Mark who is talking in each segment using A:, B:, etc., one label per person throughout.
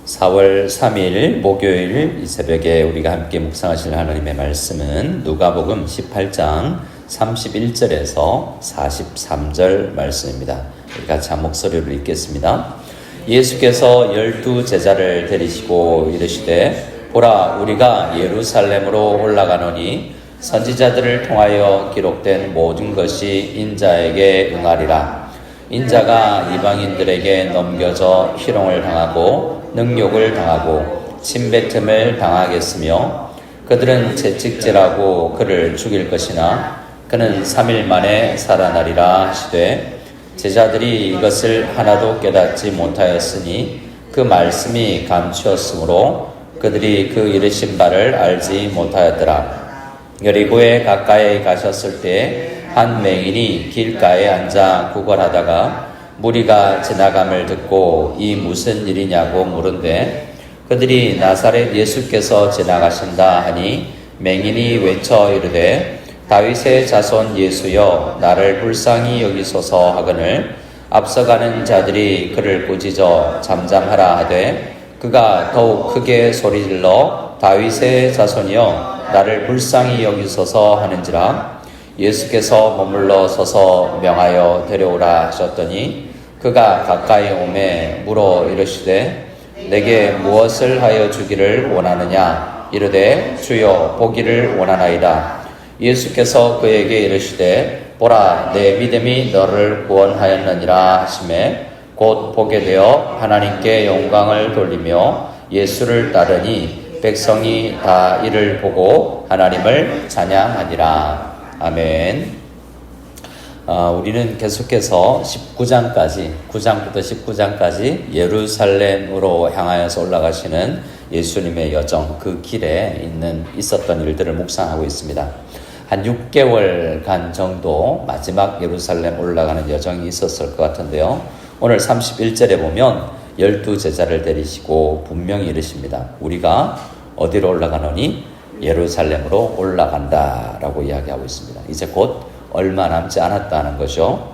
A: 4월 3일 목요일 이 새벽에 우리가 함께 묵상하실 하나님의 말씀은 누가복음 18장 31절에서 43절 말씀입니다. 우리 같이 한 목소리로 읽겠습니다. 예수께서 12 제자를 데리시고 이르시되 보라 우리가 예루살렘으로 올라가노니 선지자들을 통하여 기록된 모든 것이 인자에게 응하리라. 인자가 이방인들에게 넘겨져 희롱을 당하고 능욕을 당하고 침뱉음을 당하겠으며 그들은 채찍질하고 그를 죽일 것이나 그는 3일 만에 살아나리라 하시되 제자들이 이것을 하나도 깨닫지 못하였으니 그 말씀이 감추었으므로 그들이 그 이르신 바를 알지 못하였더라. 여리고에 가까이 가셨을 때 한 맹인이 길가에 앉아 구걸하다가 무리가 지나감을 듣고 이 무슨 일이냐고 물은데 그들이 나사렛 예수께서 지나가신다 하니 맹인이 외쳐 이르되 다윗의 자손 예수여 나를 불쌍히 여기소서 하거늘 앞서가는 자들이 그를 꾸짖어 잠잠하라 하되 그가 더욱 크게 소리질러 다윗의 자손이여 나를 불쌍히 여기소서 하는지라. 예수께서 머물러 서서 명하여 데려오라 하셨더니 그가 가까이 오매 물어 이르시되 내게 무엇을 하여 주기를 원하느냐 이르되 주여 보기를 원하나이다. 예수께서 그에게 이르시되 보라 내 믿음이 너를 구원하였느니라 하시매 곧 보게 되어 하나님께 영광을 돌리며 예수를 따르니 백성이 다 이를 보고 하나님을 찬양하니라. 아멘. 우리는 계속해서 19장까지 9장부터 19장까지 예루살렘으로 향하여서 올라가시는 예수님의 여정 그 길에 있었던 일들을 묵상하고 있습니다. 한 6개월간 정도 마지막 예루살렘 올라가는 여정이 있었을 것 같은데요. 오늘 31절에 보면 12 제자를 데리시고 분명히 이르십니다. 우리가 어디로 올라가노니? 예루살렘으로 올라간다 라고 이야기하고 있습니다. 이제 곧 얼마 남지 않았다는 거죠.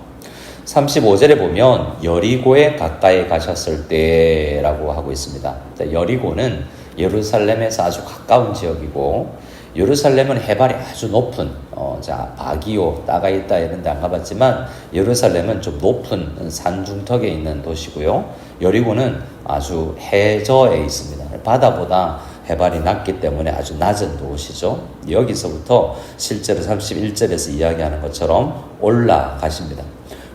A: 35절에 보면 여리고에 가까이 가셨을 때 라고 하고 있습니다. 여리고는 예루살렘에서 아주 가까운 지역이고 예루살렘은 해발이 아주 높은 바기오, 따가있다 이런 데 안 가봤지만 예루살렘은 좀 높은 산중턱에 있는 도시고요. 여리고는 아주 해저에 있습니다. 바다보다 해발이 낮기 때문에 아주 낮은 도시죠. 여기서부터 실제로 31절에서 이야기하는 것처럼 올라가십니다.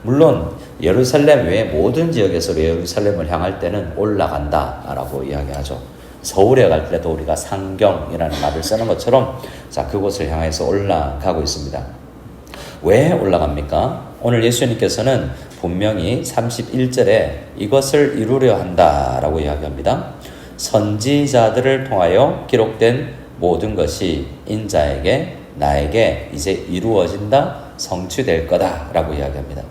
A: 물론 예루살렘 외 모든 지역에서 예루살렘을 향할 때는 올라간다라고 이야기하죠. 서울에 갈 때도 우리가 상경이라는 말을 쓰는 것처럼 그곳을 향해서 올라가고 있습니다. 왜 올라갑니까? 오늘 예수님께서는 분명히 31절에 이것을 이루려 한다라고 이야기합니다. 선지자들을 통하여 기록된 모든 것이 인자에게 나에게 이제 이루어진다, 성취될 거다라고 이야기합니다.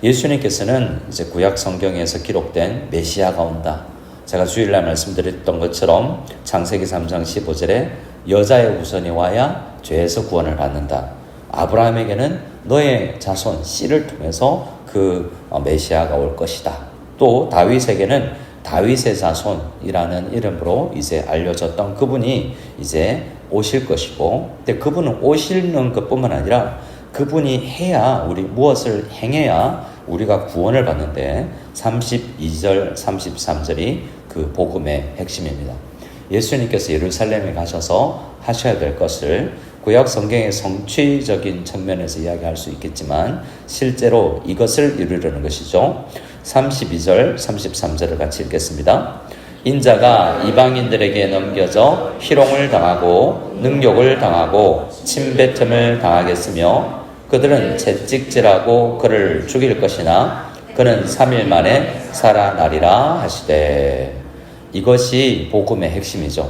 A: 예수님께서는 이제 구약 성경에서 기록된 메시아가 온다. 제가 주일날 말씀드렸던 것처럼 창세기 3장 15절에 여자의 후손이 와야 죄에서 구원을 받는다. 아브라함에게는 너의 자손 씨를 통해서 그 메시아가 올 것이다. 또 다윗에게는 다윗의 자손이라는 이름으로 이제 알려졌던 그분이 이제 오실 것이고, 근데 그분은 오시는 것뿐만 아니라 그분이 해야 무엇을 행해야 우리가 구원을 받는데 32절, 33절이 그 복음의 핵심입니다. 예수님께서 예루살렘에 가셔서 하셔야 될 것을 구약 성경의 성취적인 측면에서 이야기할 수 있겠지만 실제로 이것을 이루려는 것이죠. 32절, 33절을 같이 읽겠습니다. 인자가 이방인들에게 넘겨져 희롱을 당하고 능욕을 당하고 침뱉음을 당하겠으며 그들은 채찍질하고 그를 죽일 것이나 그는 3일 만에 살아나리라 하시되. 이것이 복음의 핵심이죠.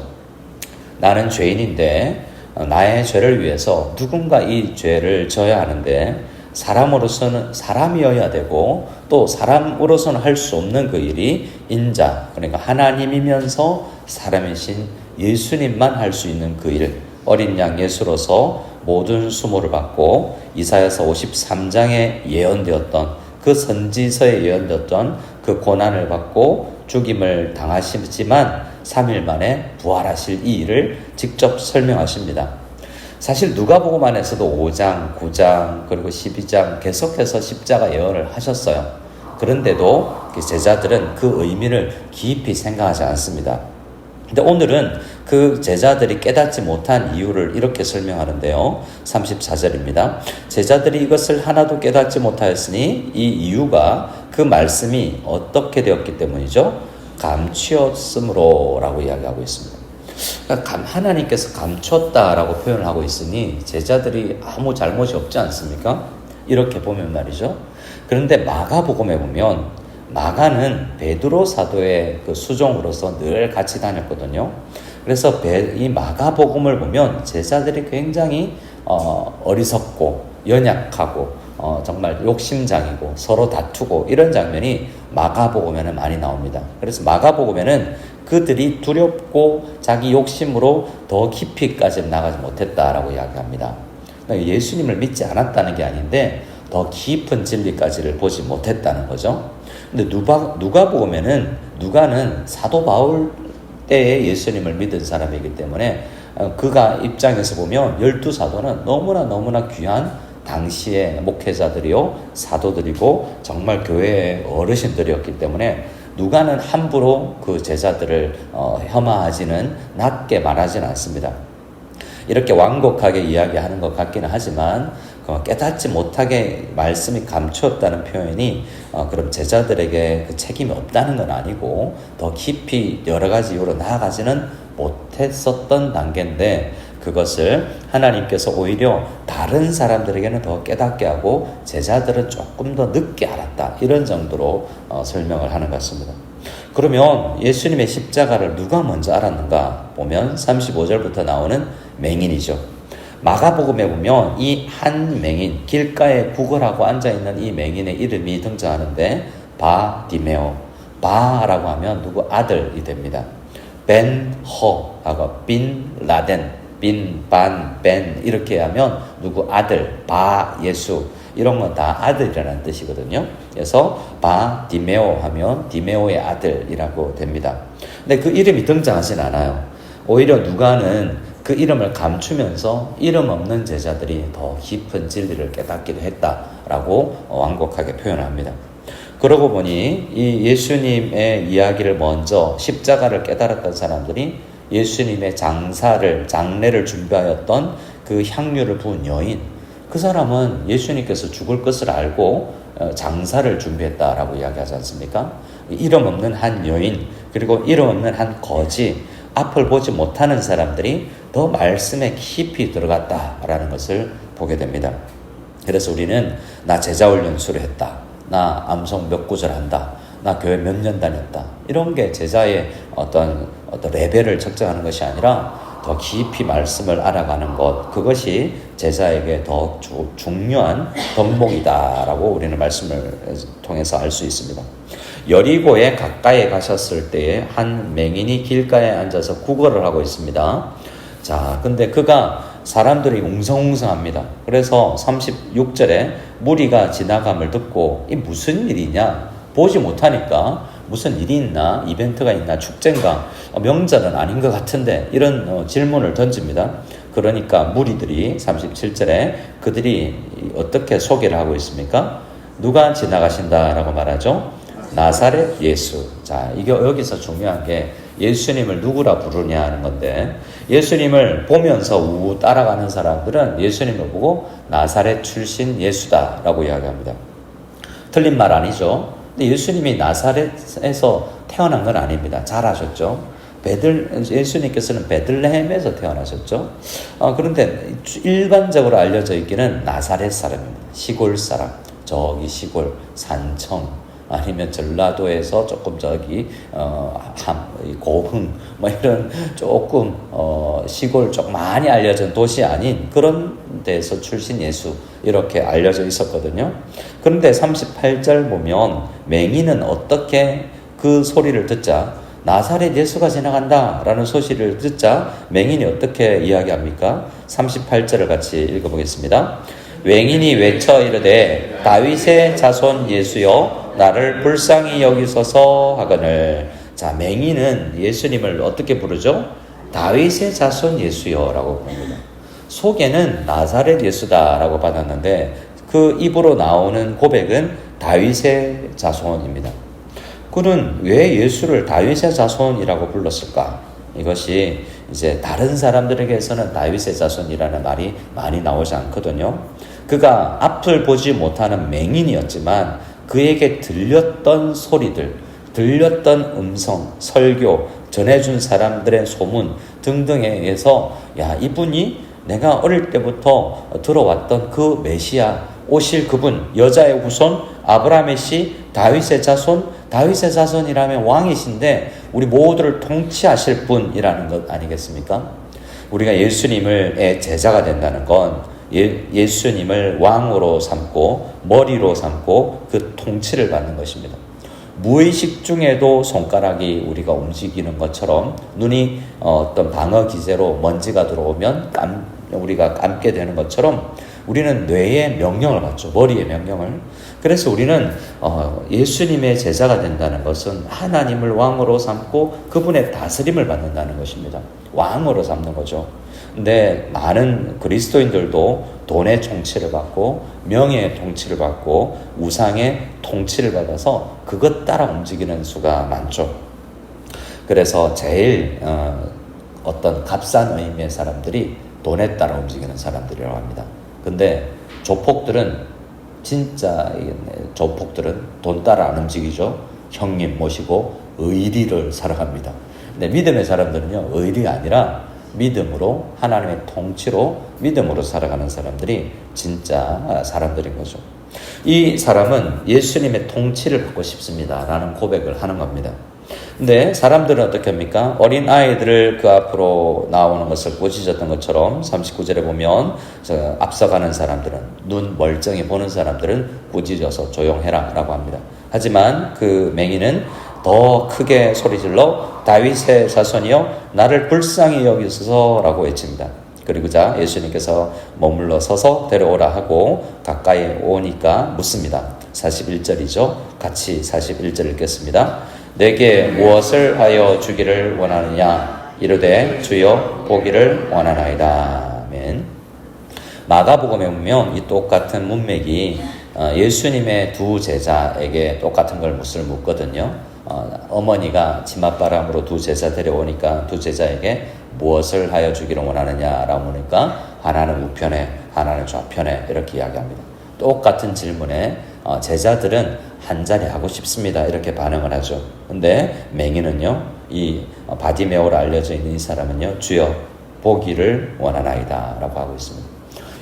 A: 나는 죄인인데 나의 죄를 위해서 누군가 이 죄를 져야 하는데 사람으로서는 사람이어야 되고 또 사람으로서는 할 수 없는 그 일이 인자, 그러니까 하나님이면서 사람이신 예수님만 할 수 있는 그 일, 어린 양 예수로서 모든 수모를 받고 이사야서 53장에 예언되었던 그 선지서에 예언되었던 그 고난을 받고 죽임을 당하시지만 3일 만에 부활하실 이 일을 직접 설명하십니다. 사실 누가복음안에서도 5장, 9장, 그리고 12장 계속해서 십자가 예언을 하셨어요. 그런데도 제자들은 그 의미를 깊이 생각하지 않습니다. 근데 오늘은 그 제자들이 깨닫지 못한 이유를 이렇게 설명하는데요. 34절입니다. 제자들이 이것을 하나도 깨닫지 못하였으니 이 이유가 그 말씀이 어떻게 되었기 때문이죠? 감추었으므로 라고 이야기하고 있습니다. 그러니까 하나님께서 감췄다라고 표현을 하고 있으니 제자들이 아무 잘못이 없지 않습니까? 이렇게 보면 말이죠. 그런데 마가복음에 보면 마가는 베드로 사도의 그 수종으로서 늘 같이 다녔거든요. 그래서 이 마가복음을 보면 제자들이 굉장히 어리석고 연약하고 정말 욕심장이고 서로 다투고 이런 장면이 마가복음에는 많이 나옵니다. 그래서 마가복음에는 그들이 두렵고 자기 욕심으로 더 깊이까지 나가지 못했다라고 이야기합니다. 그러니까 예수님을 믿지 않았다는 게 아닌데 더 깊은 진리까지를 보지 못했다는 거죠. 근데 누가복음에는 누가는 사도 바울 때에 예수님을 믿은 사람이기 때문에 그가 입장에서 보면 12사도는 너무나 귀한 당시의 목회자들이요 사도들이고 정말 교회의 어르신들이었기 때문에 누가는 함부로 그 제자들을 혐오하지는 낮게 말하지는 않습니다. 이렇게 완곡하게 이야기하는 것 같기는 하지만 깨닫지 못하게 말씀이 감추었다는 표현이 그럼 제자들에게 그 책임이 없다는 건 아니고 더 깊이 여러 가지 이유로 나아가지는 못했었던 단계인데 그것을 하나님께서 오히려 다른 사람들에게는 더 깨닫게 하고 제자들은 조금 더 늦게 알았다 이런 정도로 설명을 하는 것 같습니다. 그러면 예수님의 십자가를 누가 먼저 알았는가 보면 35절부터 나오는 맹인이죠. 마가복음에 보면 이 한 맹인, 길가에 구걸하고 앉아있는 이 맹인의 이름이 등장하는데 바디메오, 바라고 하면 누구 아들이 됩니다. 벤허하고 빈라덴, 빈반, 벤 이렇게 하면 누구 아들, 바 예수 이런 건 다 아들이라는 뜻이거든요. 그래서 바디메오 하면 디메오의 아들이라고 됩니다. 근데 그 이름이 등장하진 않아요. 오히려 누가는 그 이름을 감추면서 이름 없는 제자들이 더 깊은 진리를 깨닫기도 했다라고 완곡하게 표현합니다. 그러고 보니 이 예수님의 이야기를 먼저 십자가를 깨달았던 사람들이 예수님의 장례를 준비하였던 그 향유를 부은 여인, 그 사람은 예수님께서 죽을 것을 알고 장사를 준비했다라고 이야기하지 않습니까? 이름 없는 한 여인, 그리고 이름 없는 한 거지, 앞을 보지 못하는 사람들이 더 말씀에 깊이 들어갔다라는 것을 보게 됩니다. 그래서 우리는 나 제자훈련수를 했다, 나 암송 몇 구절 한다, 나 교회 몇 년 다녔다, 이런 게 제자의 어떤 레벨을 측정하는 것이 아니라 더 깊이 말씀을 알아가는 것, 그것이 제자에게 더 중요한 덕목이다라고 우리는 말씀을 통해서 알 수 있습니다. 여리고에 가까이 가셨을 때에 한 맹인이 길가에 앉아서 구걸을 하고 있습니다. 자, 근데 그가 사람들이 웅성웅성합니다. 그래서 36절에 무리가 지나감을 듣고 이 무슨 일이냐? 보지 못하니까 무슨 일이 있나? 이벤트가 있나? 축제인가? 명절은 아닌 것 같은데 이런 질문을 던집니다. 그러니까 무리들이 37절에 그들이 어떻게 소개를 하고 있습니까? 누가 지나가신다라고 말하죠? 나사렛 예수. 자, 이게 여기서 중요한 게 예수님을 누구라 부르냐 하는 건데, 예수님을 보면서 우우 따라가는 사람들은 예수님을 보고 나사렛 출신 예수다라고 이야기합니다. 틀린 말 아니죠? 근데 예수님이 나사렛에서 태어난 건 아닙니다. 잘 아셨죠? 예수님께서는 베들레헴에서 태어나셨죠. 그런데 일반적으로 알려져 있기는 나사렛 사람입니다. 시골 사람, 저기 시골 산청, 아니면 전라도에서 조금 저기 고흥 뭐 이런 조금 시골 좀 많이 알려진 도시 아닌 그런 데서 출신 예수 이렇게 알려져 있었거든요. 그런데 38절 보면 맹인은 어떻게 그 소리를 듣자, 나사렛 예수가 지나간다 라는 소식을 듣자 맹인이 어떻게 이야기합니까? 38절을 같이 읽어보겠습니다. 맹인이 외쳐 이르되 다윗의 자손 예수여 나를 불쌍히 여기소서 하거늘. 자, 맹인은 예수님을 어떻게 부르죠? 다윗의 자손 예수여라고 부릅니다. 속에는 나사렛 예수다라고 받았는데 그 입으로 나오는 고백은 다윗의 자손입니다. 그는 왜 예수를 다윗의 자손이라고 불렀을까? 이것이 이제 다른 사람들에게서는 다윗의 자손이라는 말이 많이 나오지 않거든요. 그가 앞을 보지 못하는 맹인이었지만 그에게 들렸던 소리들, 들렸던 음성, 설교, 전해준 사람들의 소문 등등에 의해서 야, 이분이 내가 어릴 때부터 들어왔던 그 메시아, 오실 그분, 여자의 후손, 아브라함의 씨, 다윗의 자손, 다윗의 자손이라면 왕이신데 우리 모두를 통치하실 분이라는 것 아니겠습니까? 우리가 예수님의 제자가 된다는 건 예수님을 왕으로 삼고 머리로 삼고 그 통치를 받는 것입니다. 무의식 중에도 손가락이 우리가 움직이는 것처럼 눈이 어떤 방어 기제로 먼지가 들어오면 우리가 감게 되는 것처럼 우리는 뇌의 명령을 받죠. 머리의 명령을. 그래서 우리는 예수님의 제자가 된다는 것은 하나님을 왕으로 삼고 그분의 다스림을 받는다는 것입니다. 왕으로 삼는 거죠. 근데 많은 그리스도인들도 돈의 통치를 받고 명예의 통치를 받고 우상의 통치를 받아서 그것 따라 움직이는 수가 많죠. 그래서 제일 어떤 값싼 의미의 사람들이 돈에 따라 움직이는 사람들이라고 합니다. 근데 조폭들은 진짜 조폭들은 돈 따라 안 움직이죠. 형님 모시고 의리를 살아갑니다. 근데 믿음의 사람들은요, 의리가 아니라 믿음으로, 하나님의 통치로 믿음으로 살아가는 사람들이 진짜 사람들인 거죠. 이 사람은 예수님의 통치를 받고 싶습니다 라는 고백을 하는 겁니다. 근데 사람들은 어떻게 합니까? 어린 아이들을 그 앞으로 나오는 것을 꾸짖었던 것처럼 39절에 보면 앞서가는 사람들은, 눈 멀쩡히 보는 사람들은 꾸짖어서 조용해라 라고 합니다. 하지만 그 맹인은 더 크게 소리질러 다윗의 자손이여 나를 불쌍히 여기소서 라고 외칩니다. 그리고자 예수님께서 머물러 서서 데려오라 하고 가까이 오니까 묻습니다. 41절이죠. 같이 41절 읽겠습니다. 내게 무엇을 하여 주기를 원하느냐? 이르되 주여 보기를 원하나이다. 아멘. 마가복음에 보면 이 똑같은 문맥이 예수님의 두 제자에게 똑같은 걸 묻거든요. 어머니가 치맛바람으로 두 제자 데려오니까 두 제자에게 무엇을 하여 주기를 원하느냐라고 하니까 하나는 우편에 하나는 좌편에 이렇게 이야기합니다. 똑같은 질문에 제자들은 한 자리 하고 싶습니다 이렇게 반응을 하죠. 근데 맹인은요, 이 바디메오로 알려져 있는 이 사람은요, 주여 보기를 원하나이다 라고 하고 있습니다.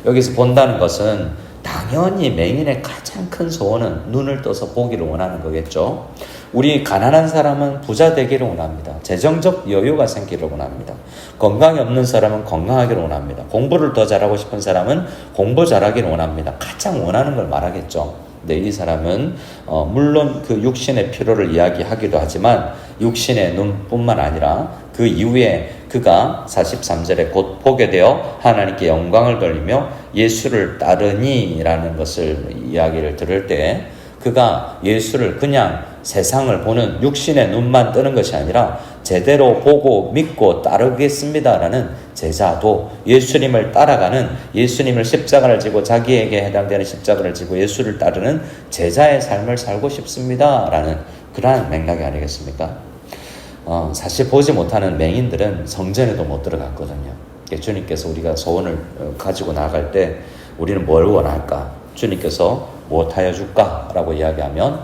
A: 여기서 본다는 것은 당연히 맹인의 가장 큰 소원은 눈을 떠서 보기를 원하는 거겠죠. 우리 가난한 사람은 부자 되기를 원합니다. 재정적 여유가 생기를 원합니다. 건강이 없는 사람은 건강하기를 원합니다. 공부를 더 잘하고 싶은 사람은 공부 잘하기를 원합니다. 가장 원하는 걸 말하겠죠. 근데 이 사람은 물론 그 육신의 필요를 이야기하기도 하지만 육신의 눈뿐만 아니라 그 이후에 그가 43절에 곧 보게 되어 하나님께 영광을 돌리며 예수를 따르니 라는 것을 이야기를 들을 때 그가 예수를 그냥 세상을 보는 육신의 눈만 뜨는 것이 아니라 제대로 보고 믿고 따르겠습니다라는 제자도 예수님을 따라가는, 예수님을 십자가를 지고 자기에게 해당되는 십자가를 지고 예수를 따르는 제자의 삶을 살고 싶습니다라는 그러한 맥락이 아니겠습니까? 사실 보지 못하는 맹인들은 성전에도 못 들어갔거든요. 주님께서 우리가 소원을 가지고 나갈 때 우리는 뭘 원할까? 주님께서 무엇하여 줄까? 라고 이야기하면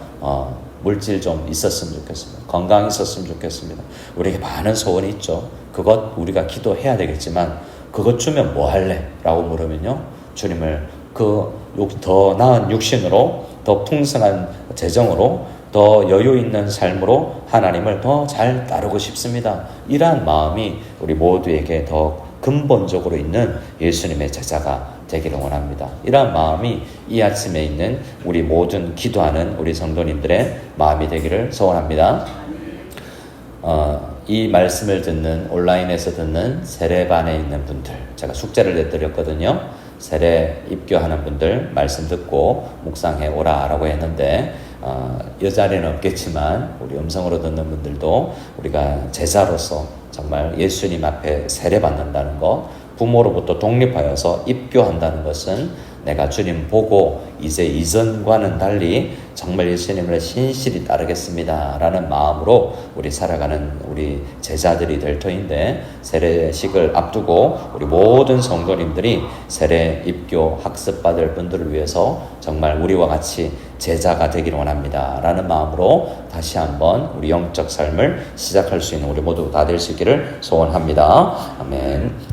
A: 물질 좀 있었으면 좋겠습니다. 건강 있었으면 좋겠습니다. 우리에게 많은 소원이 있죠. 그것 우리가 기도해야 되겠지만 그것 주면 뭐 할래? 라고 물으면요, 주님을 더 나은 육신으로, 더 풍성한 재정으로, 더 여유 있는 삶으로 하나님을 더 잘 따르고 싶습니다. 이러한 마음이 우리 모두에게 더 근본적으로 있는 예수님의 제자가 되기를 원합니다. 이러한 마음이 이 아침에 있는 우리 모든 기도하는 우리 성도님들의 마음이 되기를 소원합니다. 이 말씀을 듣는, 온라인에서 듣는 세례반에 있는 분들, 제가 숙제를 내드렸거든요. 세례 입교하는 분들 말씀 듣고 묵상해 오라 라고 했는데 여자리는 없겠지만 우리 음성으로 듣는 분들도 우리가 제자로서 정말 예수님 앞에 세례받는다는 것, 부모로부터 독립하여서 입교한다는 것은 내가 주님 보고 이제 이전과는 달리 정말 예수님을 신실히 따르겠습니다 라는 마음으로 우리 살아가는 우리 제자들이 될 터인데, 세례식을 앞두고 우리 모든 성도님들이 세례 입교 학습받을 분들을 위해서 정말 우리와 같이 제자가 되기를 원합니다 라는 마음으로 다시 한번 우리 영적 삶을 시작할 수 있는 우리 모두 다 될 수 있기를 소원합니다. 아멘.